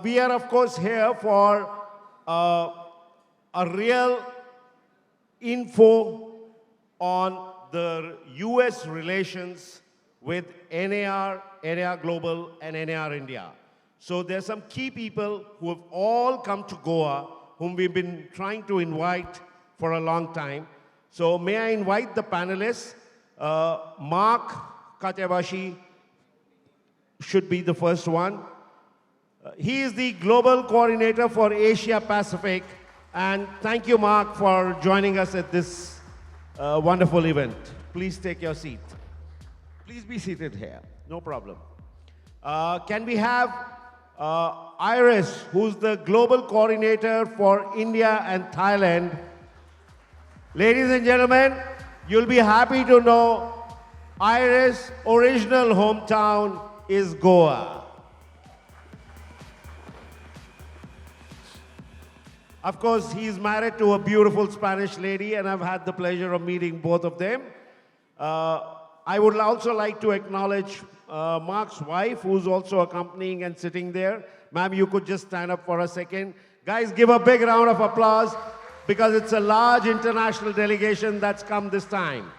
we are, of course, here for a real info on the US relations with NAR, NAR Global, and NAR India. So there's some key people who have all come to Goa, whom we've been trying to invite for a long time. So may I invite the panelists? Mark Kitabayashi should be the first one. He is the Global Coordinator for Asia Pacific. And thank you, Mark, for joining us at this wonderful event. Please take your seat. Please be seated here, no problem. Can we have Ayres, who's the Global Coordinator for India and Thailand. Ladies and gentlemen, you'll be happy to know Ayres' original hometown is Goa. Of course, he's married to a beautiful Spanish lady, and I've had the pleasure of meeting both of them. I would also like to acknowledge Mark's wife, who's also accompanying and sitting there. Ma'am, you could just stand up for a second. Guys, give a big round of applause because it's a large international delegation that's come this time.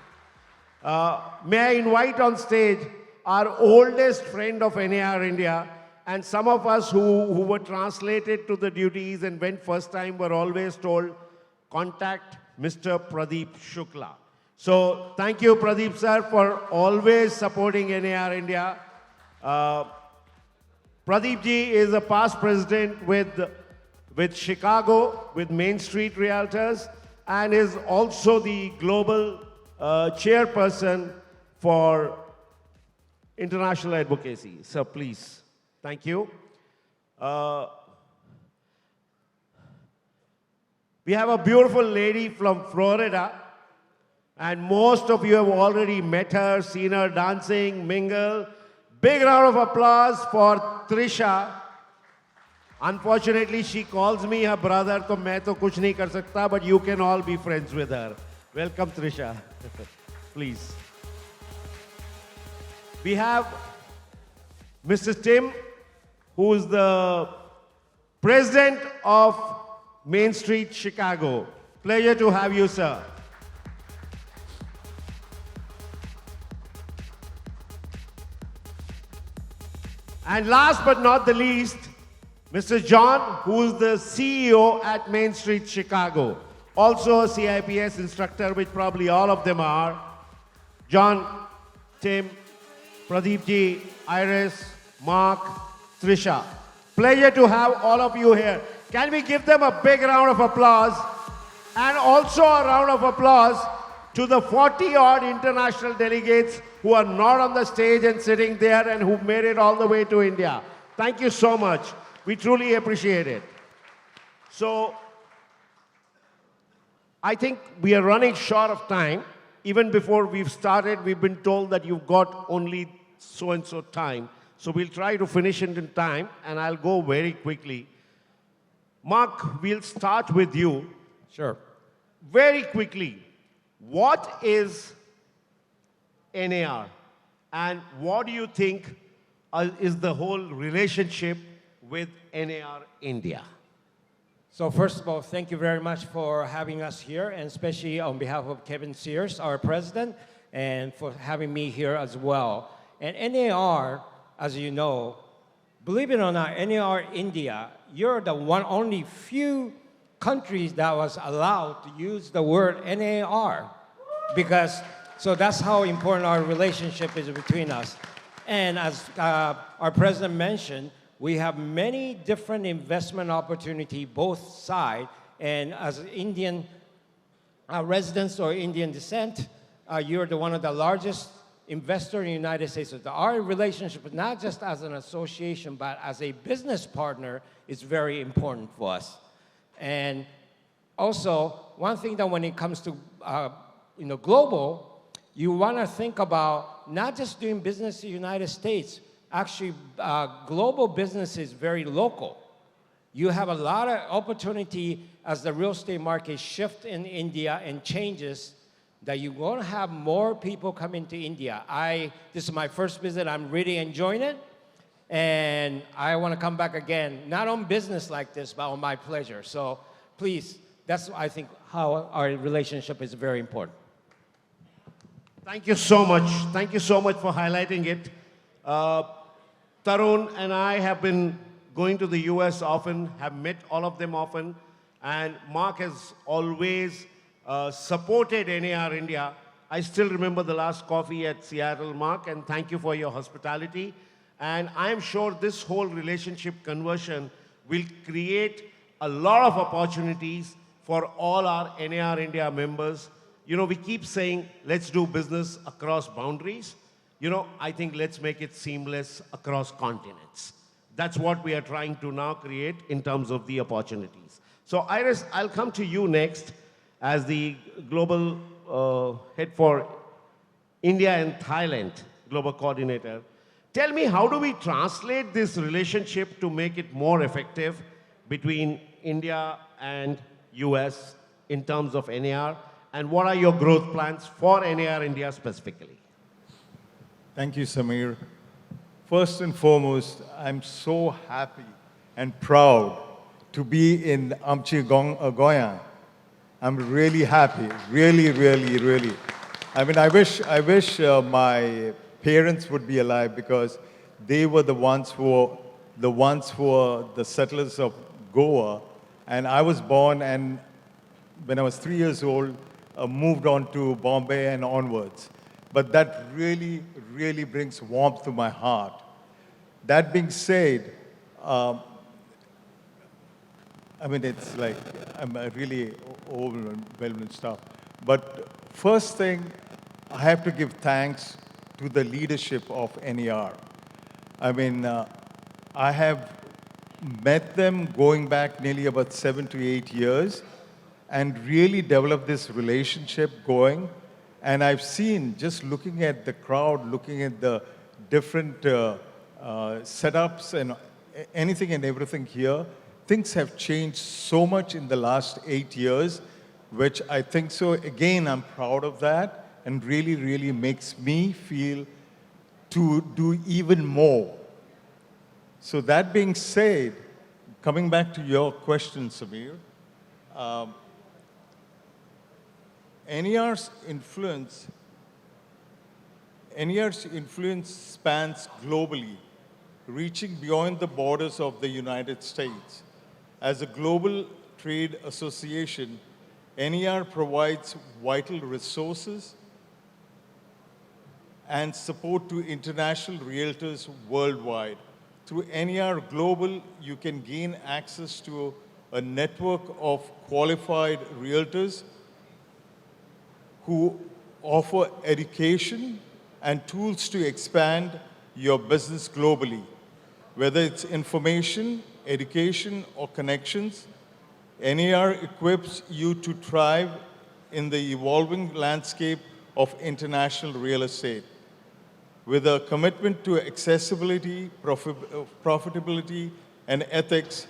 May I invite on stage our oldest friend of NAR India, and some of us who were translated to the duties and went first time were always told, contact Mr. Pradeep Shukla. So thank you, Pradeep sir, for always supporting NAR India. Pradeep ji is a past president with Chicago, with Mainstreet Realtors, and is also the global chairperson for international advocacy. So please, thank you. We have a beautiful lady from Florida, and most of you have already met her, seen her dancing, mingle. Big round of applause for Trisha. Unfortunately, she calls me her brother, so main to kuch nahi kar sakta, but you can all be friends with her. Welcome, Trisha. Please. We have Mr. Tim, who is the president of Mainstreet Chicago. Pleasure to have you, sir. And last but not the least, Mr. John, who is the CEO at Mainstreet Chicago. Also a CIPS instructor, which probably all of them are. John, Tim, Pradeep ji, Ayres, Mark, Trisha. Pleasure to have all of you here. Can we give them a big round of applause? And also a round of applause to the 40-odd international delegates who are not on the stage and sitting there and who made it all the way to India. Thank you so much. We truly appreciate it. So, I think we are running short of time. Even before we've started, we've been told that you've got only so-and-so time. So we'll try to finish it in time, and I'll go very quickly. Mark, we'll start with you. Sure. Very quickly, what is NAR? And what do you think is the whole relationship with NAR India? So first of all, thank you very much for having us here, and especially on behalf of Kevin Sears, our president, and for having me here as well. And NAR, as you know, believe it or not, NAR India, you're the only few countries that was allowed to use the word NAR, because so that's how important our relationship is between us. And as our president mentioned, we have many different investment opportunity both sides, and as Indian residents or Indian descent, you're one of the largest investor in the United States. So our relationship, not just as an association, but as a business partner, is very important for us. And also, one thing that when it comes to global, you want to think about not just doing business in the United States. Actually, global business is very local. You have a lot of opportunity as the real estate market shifts in India and changes, that you're going to have more people come into India. This is my first visit. I'm really enjoying it. And I want to come back again, not on business like this, but on my pleasure. So please, that's, I think, how our relationship is very important. Thank you so much. Thank you so much for highlighting it. Tarun and I have been going to the US often, have met all of them often, and Mark has always supported NAR India. I still remember the last coffee at Seattle, Mark, and thank you for your hospitality. And I'm sure this whole relationship conversion will create a lot of opportunities for all our NAR India members. You know, we keep saying, let's do business across boundaries. You know, I think let's make it seamless across continents. That's what we are trying to now create in terms of the opportunities. So Ayres, I'll come to you next as the global head for India and Thailand, global coordinator. Tell me, how do we translate this relationship to make it more effective between India and US in terms of NAR? And what are your growth plans for NAR India specifically? Thank you, Samir. First and foremost, I'm so happy and proud to be in Amchi Goyang. I'm really happy, really. I mean, I wish my parents would be alive, because they were the ones who were the settlers of Goa. And I was born, and when I was 3 years old, moved on to Bombay and onwards. But that really brings warmth to my heart. That being said, I mean, it's like, I'm really overwhelmed and stuff. But first thing, I have to give thanks to the leadership of NAR. I mean, I have met them going back nearly about 7 to 8 years and really developed this relationship going. And I've seen, just looking at the crowd, looking at the different setups and anything and everything here, things have changed so much in the last 8 years, which I think so, again, I'm proud of that, and really makes me feel to do even more. So that being said, coming back to your question, Samir, NAR's influence spans globally, reaching beyond the borders of the United States. As a global trade association, NAR provides vital resources and support to international realtors worldwide. Through NAR Global, you can gain access to a network of qualified realtors who offer education and tools to expand your business globally. Whether it's information, education, or connections, NAR equips you to thrive in the evolving landscape of international real estate. With a commitment to accessibility, profitability, and ethics,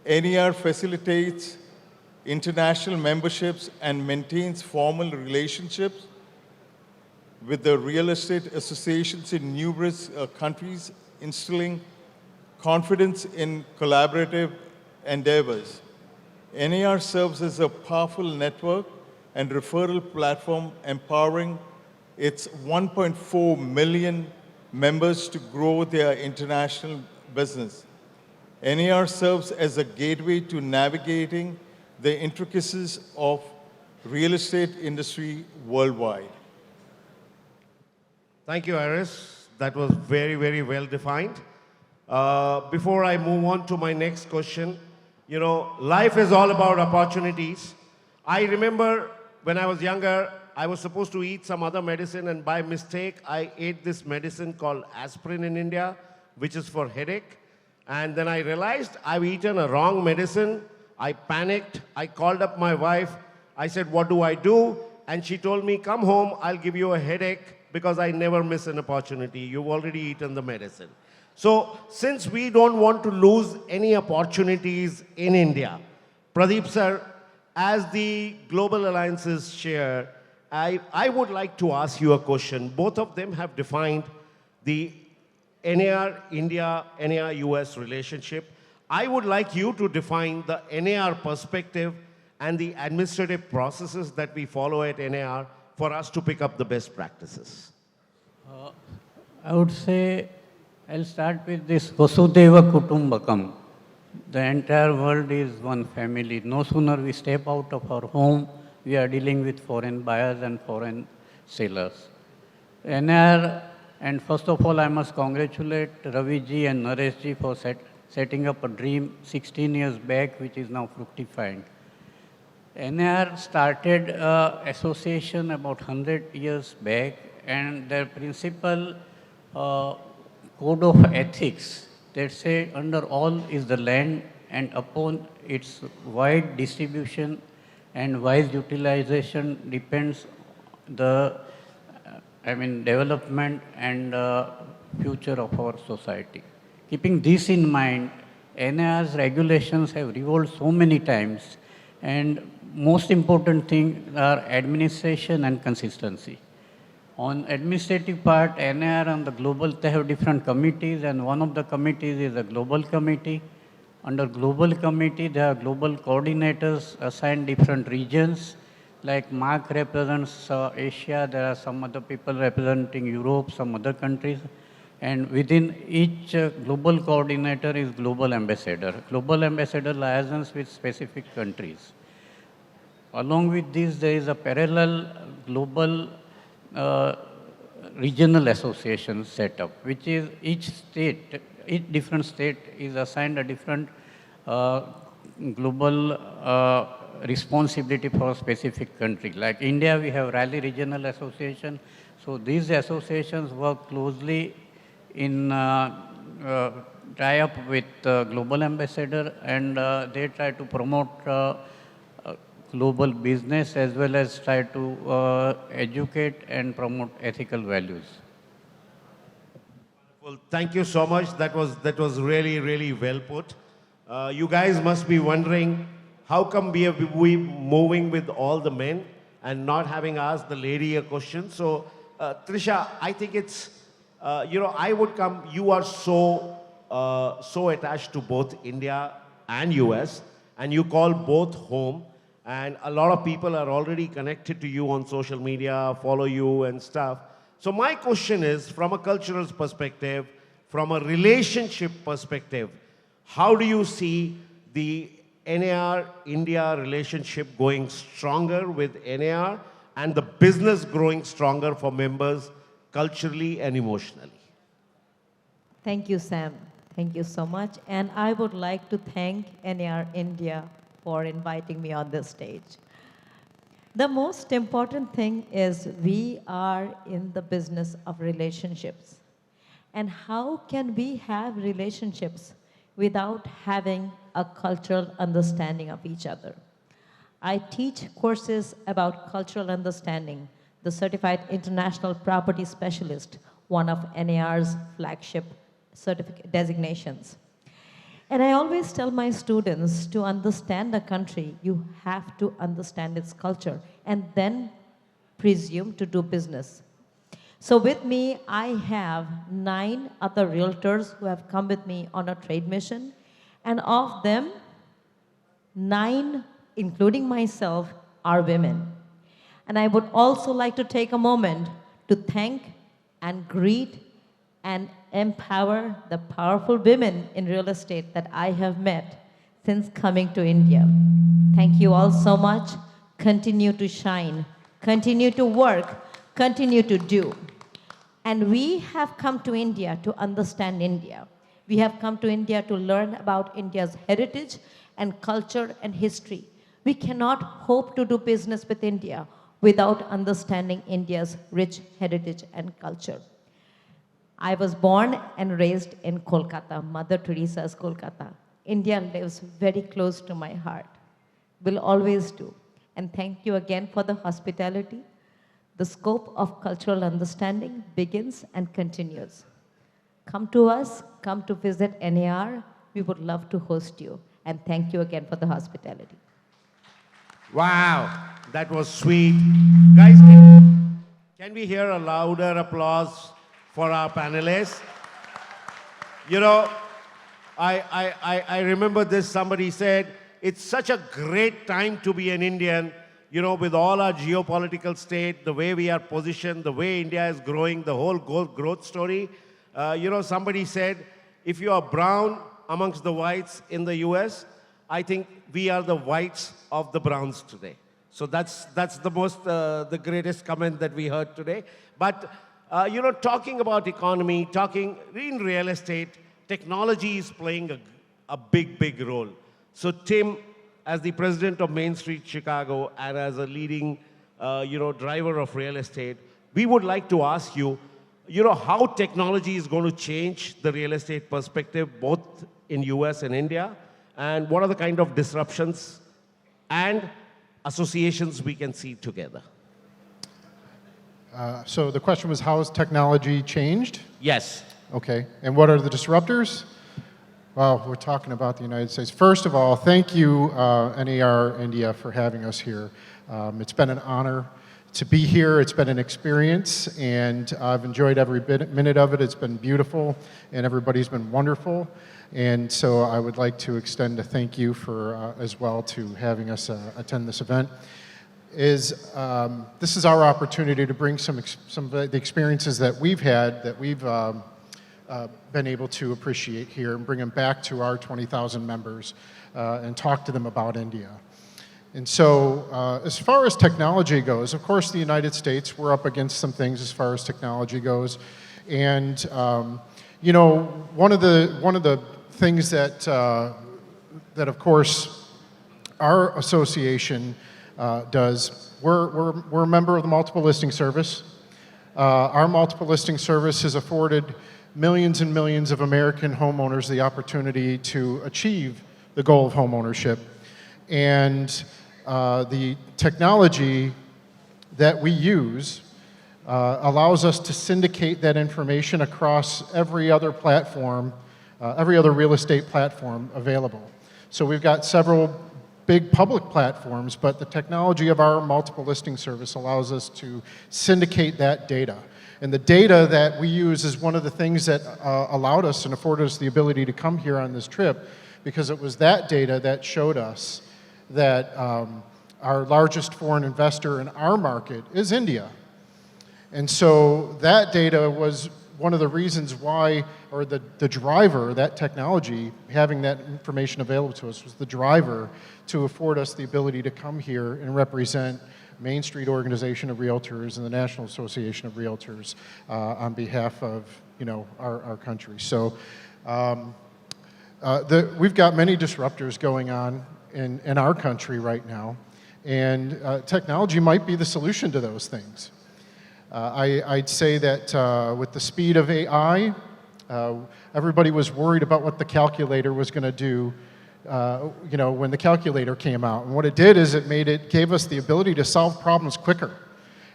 NAR facilitates international memberships and maintains formal relationships with the real estate associations in numerous countries, instilling confidence in collaborative endeavors. NAR serves as a powerful network and referral platform, empowering its 1.4 million members to grow their international business. NAR serves as a gateway to navigating the intricacies of real estate industry worldwide. Thank you, Ayres. That was very well defined. Before I move on to my next question, you know, life is all about opportunities. I remember when I was younger, I was supposed to eat some other medicine, and by mistake, I ate this medicine called aspirin in India, which is for headache. And then I realized I've eaten a wrong medicine. I panicked. I called up my wife. I said, what do I do? And she told me, come home, I'll give you a headache, because I never miss an opportunity. You've already eaten the medicine. So since we don't want to lose any opportunities in India, Pradeep sir, as the Global Alliances chair, I would like to ask you a question. Both of them have defined the NAR India, NAR US relationship. I would like you to define the NAR perspective and the administrative processes that we follow at NAR for us to pick up the best practices. I would say I'll start with this Vasudeva Kutumbakam. The entire world is one family. No sooner we step out of our home, we are dealing with foreign buyers and foreign sellers. NR, and first of all, I must congratulate Ravi ji and Naresh ji for setting up a dream 16 years back, which is now fructifying. NR started an association about 100 years back, and their principal code of ethics that say under all is the land, and upon its wide distribution and wise utilization depends the development and future of our society. Keeping this in mind, NIR's regulations have revolved so many times, and most important thing are administration and consistency. On administrative part, NIR and the global, they have different committees, and one of the committees is a global committee. Under global committee, there are global coordinators assigned different regions. Like Mark represents Asia, there are some other people representing Europe, some other countries. And within each global coordinator is global ambassador. Global ambassador liaisons with specific countries. Along with this, there is a parallel global regional association set up, which is each different state is assigned a different global responsibility for a specific country. Like India, we have Raleigh Regional Association. So these associations work closely in tie-up with global ambassador, and they try to promote global business as well as try to educate and promote ethical values. Well, thank you so much. That was really, really well put. You guys must be wondering, how come we moving with all the men and not having asked the lady a question? So, Trisha, I think it's, I would come, you are so attached to both India and US, and you call both home, and a lot of people are already connected to you on social media, follow you and stuff. So my question is, from a cultural perspective, from a relationship perspective, how do you see the NAR-India relationship going stronger with NAR and the business growing stronger for members culturally and emotionally? Thank you, Sam. Thank you so much. And I would like to thank NAR India for inviting me on this stage. The most important thing is we are in the business of relationships. And how can we have relationships without having a cultural understanding of each other? I teach courses about cultural understanding, the Certified International Property Specialist, one of NAR's flagship certificate designations. And I always tell my students, to understand a country, you have to understand its culture and then presume to do business. So with me, I have 9 other realtors who have come with me on a trade mission. And of them, 9, including myself, are women. And I would also like to take a moment to thank and greet and empower the powerful women in real estate that I have met since coming to India. Thank you all so much. Continue to shine, continue to work, continue to do. And we have come to India to understand India. We have come to India to learn about India's heritage and culture and history. We cannot hope to do business with India without understanding India's rich heritage and culture. I was born and raised in Kolkata, Mother Teresa's Kolkata. India lives very close to my heart, will always do. And thank you again for the hospitality. The scope of cultural understanding begins and continues. Come to us, come to visit NAR. We would love to host you. And thank you again for the hospitality. Wow, that was sweet. Guys, can we hear a louder applause for our panelists? You know, I remember this, somebody said, it's such a great time to be an Indian, you know, with all our geopolitical state, the way we are positioned, the way India is growing, the whole growth story. You know, somebody said, if you are brown amongst the whites in the US, I think we are the whites of the browns today. So that's the greatest comment that we heard today. But, you know, talking about economy, talking in real estate, technology is playing a big, big role. So Tim, as the president of Mainstreet Chicago and as a leading, you know, driver of real estate, we would like to ask you, you know, how technology is going to change the real estate perspective, both in US and India, and what are the kind of disruptions and associations we can see together? So the question was, how has technology changed? Yes. Okay, and what are the disruptors? Well, we're talking about the United States. First of all, thank you, NAR India, for having us here. It's been an honor to be here. It's been an experience, and I've enjoyed every minute of it. It's been beautiful, and everybody's been wonderful. And so I would like to extend a thank you for, as well, to having us attend this event. This is our opportunity to bring some of the experiences that we've had, that we've been able to appreciate here, and bring them back to our 20,000 members and talk to them about India. And so as far as technology goes, of course the United States, we're up against some things as far as technology goes. And you know, one of the things that of course our association does, we're a member of the Multiple Listing Service. Our Multiple Listing Service has afforded millions and millions of American homeowners the opportunity to achieve the goal of homeownership. And the technology that we use allows us to syndicate that information across every other platform, every other real estate platform available. So we've got several big public platforms, but the technology of our multiple listing service allows us to syndicate that data. And the data that we use is one of the things that allowed us and afforded us the ability to come here on this trip, because it was that data that showed us that our largest foreign investor in our market is India. And so that data was one of the reasons why, or the driver, that technology, having that information available to us, was the driver to afford us the ability to come here and represent Mainstreet Organization of Realtors and the National Association of Realtors on behalf of, you know, our country. So we've got many disruptors going on in our country right now, and technology might be the solution to those things. I'd say that with the speed of AI, everybody was worried about what the calculator was going to do, you know, when the calculator came out. And what it did is it gave us the ability to solve problems quicker.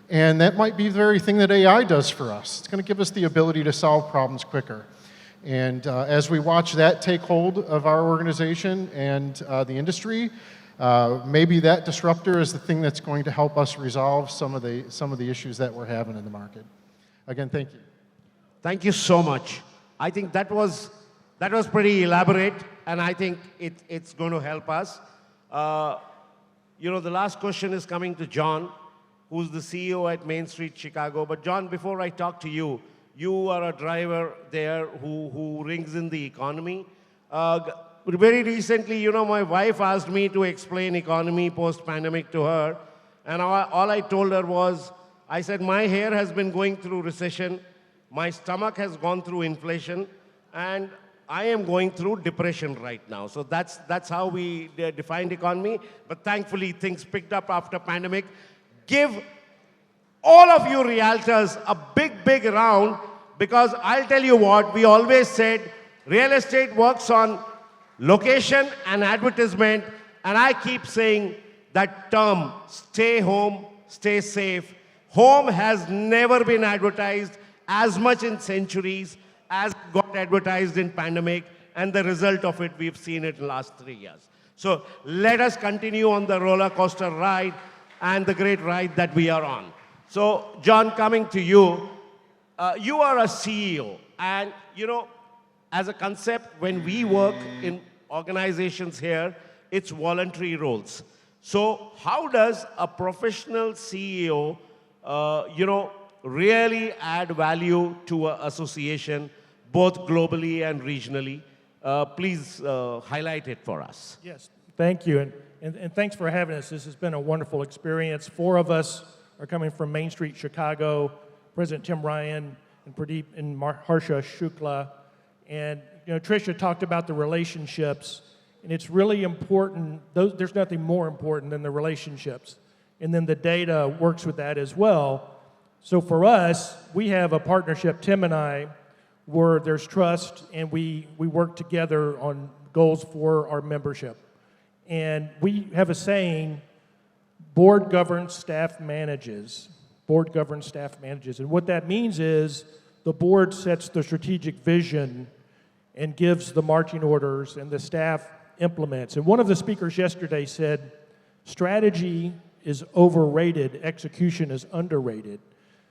And that might be the very thing that AI does for us. It's going to give us the ability to solve problems quicker. And as we watch that take hold of our organization and the industry, maybe that disruptor is the thing that's going to help us resolve some of the issues that we're having in the market. Again, thank you. Thank you so much. I think that was pretty elaborate, and I think it's going to help us. You know, the last question is coming to John, who's the CEO at Mainstreet Chicago. But John, before I talk to you, you are a driver there who rings in the economy. Very recently, you know, my wife asked me to explain economy post-pandemic to her, and all I told her was, I said, my hair has been going through recession, my stomach has gone through inflation, and I am going through depression right now. So that's how we defined economy, but thankfully things picked up after pandemic. Give all of you realtors a big, big round, because I'll tell you what, we always said real estate works on location and advertisement, and I keep saying that term, stay home, stay safe. Home has never been advertised as much in centuries as got advertised in pandemic, and the result of it, we've seen it in the last 3 years. So let us continue on the roller coaster ride and the great ride that we are on. So John, coming to you, you are a CEO, and you know, as a concept, when we work in organizations here, it's voluntary roles. So how does a professional CEO, really add value to an association, both globally and regionally? Please highlight it for us. Yes, thank you, and thanks for having us. This has been a wonderful experience. 4 of us are coming from Mainstreet Chicago, President Tim Ryan and Pradeep and Trisha Shukla. And Trisha talked about the relationships, and it's really important. There's nothing more important than the relationships. And then the data works with that as well. So for us, we have a partnership, Tim and I, where there's trust, and we work together on goals for our membership. And we have a saying, board governs, staff manages. Board governs, staff manages. And what that means is the board sets the strategic vision and gives the marching orders, and the staff implements. And one of the speakers yesterday said, strategy is overrated, execution is underrated.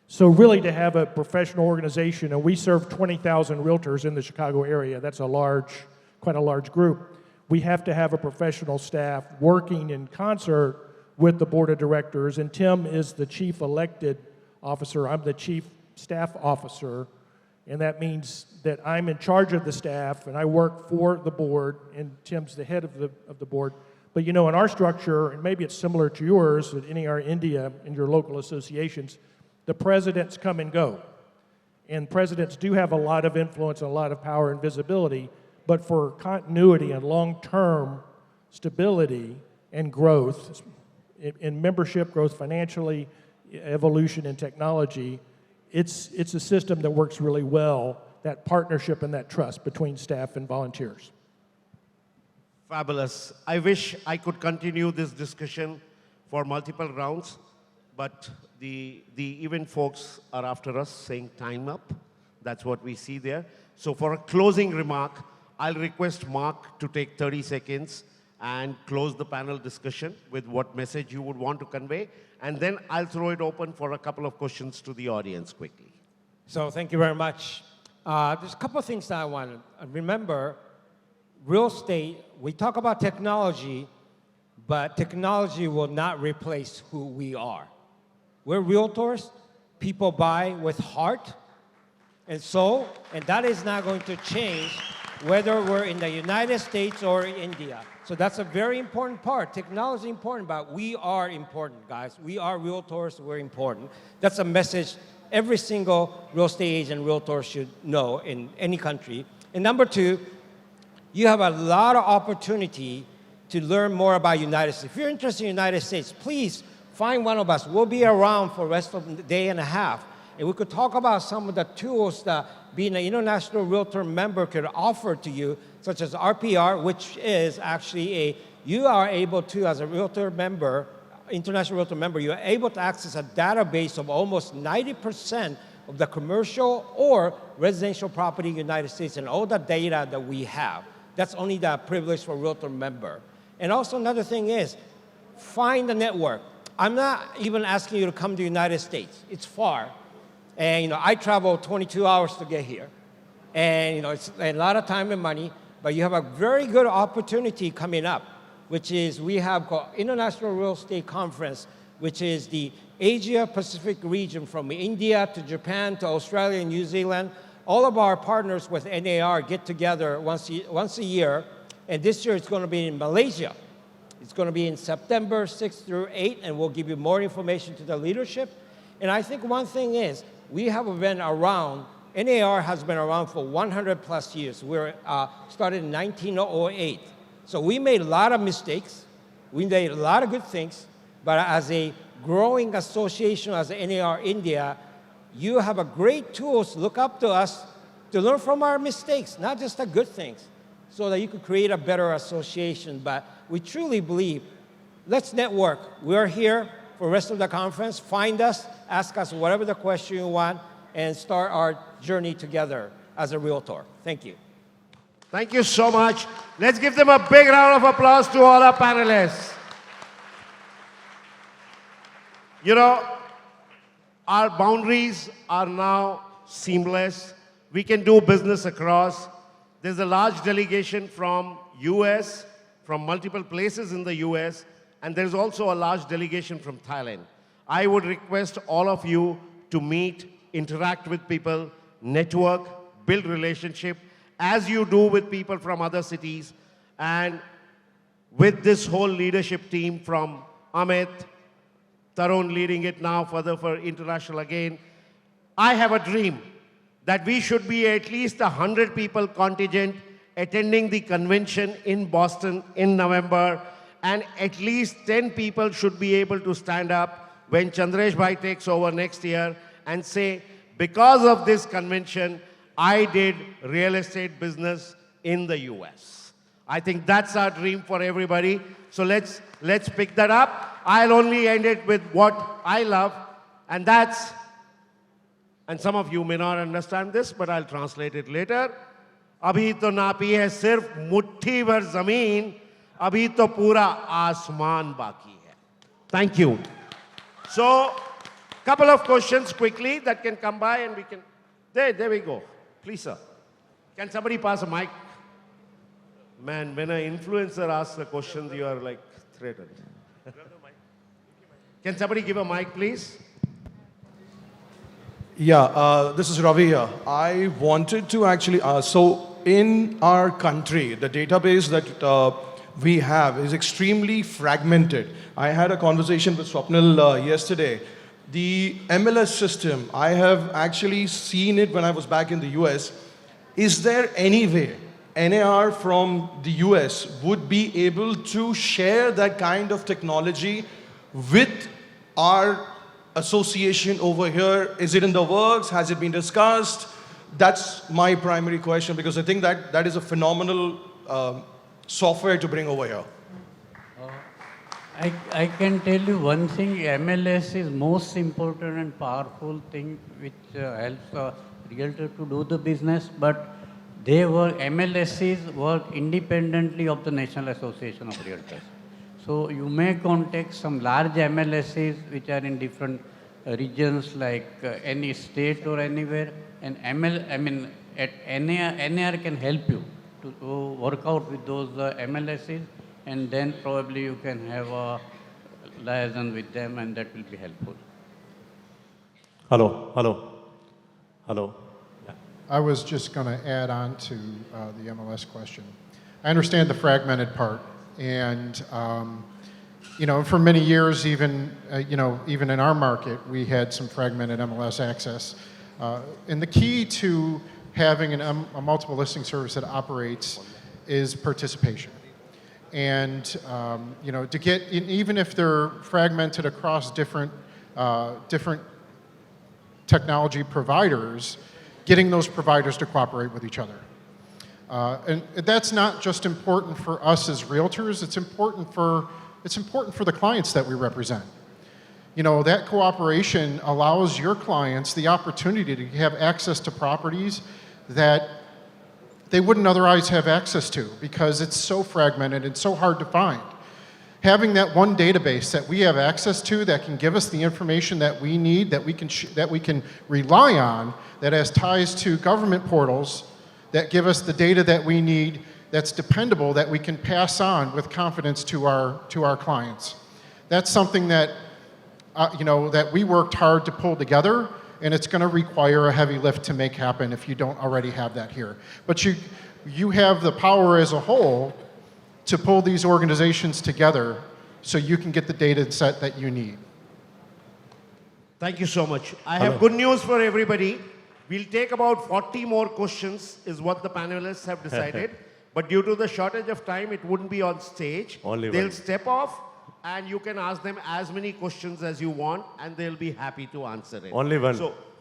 So really, to have a professional organization, and we serve 20,000 realtors in the Chicago area, that's quite a large group. We have to have a professional staff working in concert with the board of directors, and Tim is the chief elected officer, I'm the chief staff officer, and that means that I'm in charge of the staff, and I work for the board, and Tim's the head of the board. But in our structure, and maybe it's similar to yours at NAR India and your local associations, the presidents come and go. And presidents do have a lot of influence and a lot of power and visibility, but for continuity and long-term stability and growth, in membership growth financially, evolution in technology, it's a system that works really well, that partnership and that trust between staff and volunteers. Fabulous. I wish I could continue this discussion for multiple rounds, but the event folks are after us saying time up. That's what we see there. So for a closing remark, I'll request Mark to take 30 seconds and close the panel discussion with what message you would want to convey, and then I'll throw it open for a couple of questions to the audience quickly. So thank you very much. There's a couple of things that I want to remember. Real estate, we talk about technology, but technology will not replace who we are. We're realtors. People buy with heart and soul, and that is not going to change whether we're in the United States or India. So that's a very important part. Technology is important, but we are important, guys. We are realtors, we're important. That's a message every single real estate agent, realtor should know in any country. And number 2, you have a lot of opportunity to learn more about United States. If you're interested in the United States, please find one of us. We'll be around for the rest of the day and a half. And we could talk about some of the tools that being an international realtor member could offer to you, such as RPR, which is actually you are able to, as a realtor member, international realtor member, you're able to access a database of almost 90% of the commercial or residential property in the United States and all the data that we have. That's only the privilege for a realtor member. And also another thing is, find a network. I'm not even asking you to come to the United States. It's far. And I travel 22 hours to get here. And it's a lot of time and money, but you have a very good opportunity coming up, which is we have called International Real Estate Conference, which is the Asia Pacific region from India to Japan to Australia and New Zealand. All of our partners with NAR get together once a year, and this year it's going to be in Malaysia. It's going to be in September 6th through 8th, and we'll give you more information to the leadership. And I think one thing is, we have been around, NAR has been around for 100 plus years. We started in 1908. So we made a lot of mistakes. We made a lot of good things. But as a growing association, as NAR India, you have a great tools to look up to us to learn from our mistakes, not just the good things, so that you could create a better association. But we truly believe, let's network. We're here for the rest of the conference. Find us, ask us whatever the question you want, and start our journey together as a realtor. Thank you. Thank you so much. Let's give them a big round of applause to all our panelists. Our boundaries are now seamless. We can do business across. There's a large delegation from US, from multiple places in the US, and there's also a large delegation from Thailand. I would request all of you to meet, interact with people, network, build relationship, as you do with people from other cities. And with this whole leadership team from Amit, Tarun leading it now further for international again, I have a dream that we should be at least 100 people contingent attending the convention in Boston in November, and at least 10 people should be able to stand up when Chandresh Bhai takes over next year and say, because of this convention, I did real estate business in the US. I think that's our dream for everybody. So let's pick that up. I'll only end it with what I love, and that's, and some of you may not understand this, but I'll translate it later. अभी तो नापी है सिर्फ मुट्ठी भर ज़मीन, अभी तो पूरा आसमान बाकी है. Thank you. So, couple of questions quickly that can come by and we can, there we go. Please, sir. Can somebody pass a mic? Man, when an influencer asks a question, you are like threatened. Can somebody give a mic, please? Yeah, this is Ravi here. I wanted to actually, so in our country, the database that we have is extremely fragmented. I had a conversation with Swapnil yesterday. The MLS system, I have actually seen it when I was back in the US. Is there any way NAR from the US would be able to share that kind of technology with our association over here? Is it in the works? Has it been discussed? That's my primary question, because I think that is a phenomenal software to bring over here. I can tell you one thing, MLS is most important and powerful thing which helps a realtor to do the business, but MLSs work independently of the National Association of Realtors. So you may contact some large MLSs which are in different regions like any state or anywhere, and NAR can help you to work out with those MLSs, and then probably you can have a liaison with them, and that will be helpful. Hello. I was just going to add on to the MLS question. I understand the fragmented part, and for many years, even in our market, we had some fragmented MLS access. And the key to having a multiple listing service that operates is participation. And to get, even if they're fragmented across different technology providers, getting those providers to cooperate with each other. And that's not just important for us as realtors, it's important for the clients that we represent. That cooperation allows your clients the opportunity to have access to properties that they wouldn't otherwise have access to because it's so fragmented and so hard to find. Having that one database that we have access to that can give us the information that we need, that we can rely on, that has ties to government portals, that give us the data that we need, that's dependable, that we can pass on with confidence to our clients. That's something that that we worked hard to pull together, and it's going to require a heavy lift to make happen if you don't already have that here. But you have the power as a whole to pull these organizations together so you can get the data set that you need. Thank you so much. I have good news for everybody. We'll take about 40 more questions is what the panelists have decided. But due to the shortage of time, it wouldn't be on stage. They'll step off, and you can ask them as many questions as you want, and they'll be happy to answer it. Only one.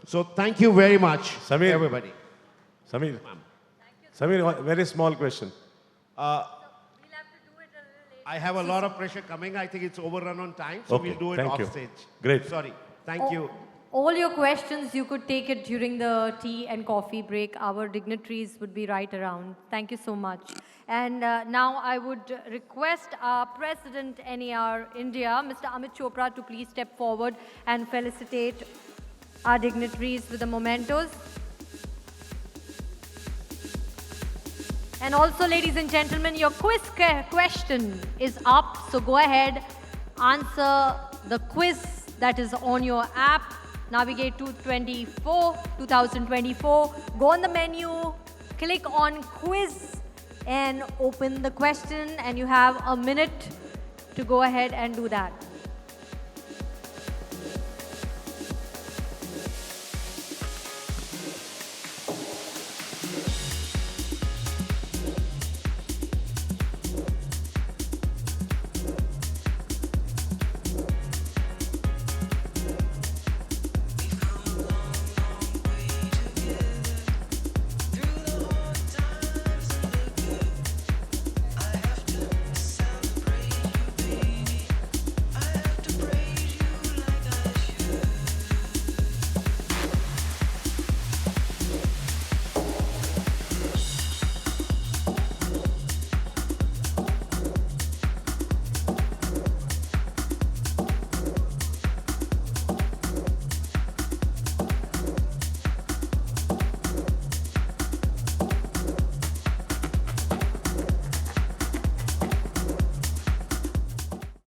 So thank you very much, Samir. everybody. Samir, very small question. I have a lot of pressure coming. I think it's overrun on time, so we'll do it off stage. Great. Sorry. Thank you. All your questions, you could take it during the tea and coffee break. Our dignitaries would be right around. Thank you so much. And now I would request our President NAR India, Mr. Amit Chopra, to please step forward and felicitate our dignitaries with the mementos. And also, ladies and gentlemen, your quiz question is up. So go ahead, answer the quiz that is on your app. Navigate to 2024. Go on the menu, click on quiz, and open the question. And you have a minute to go ahead and do that.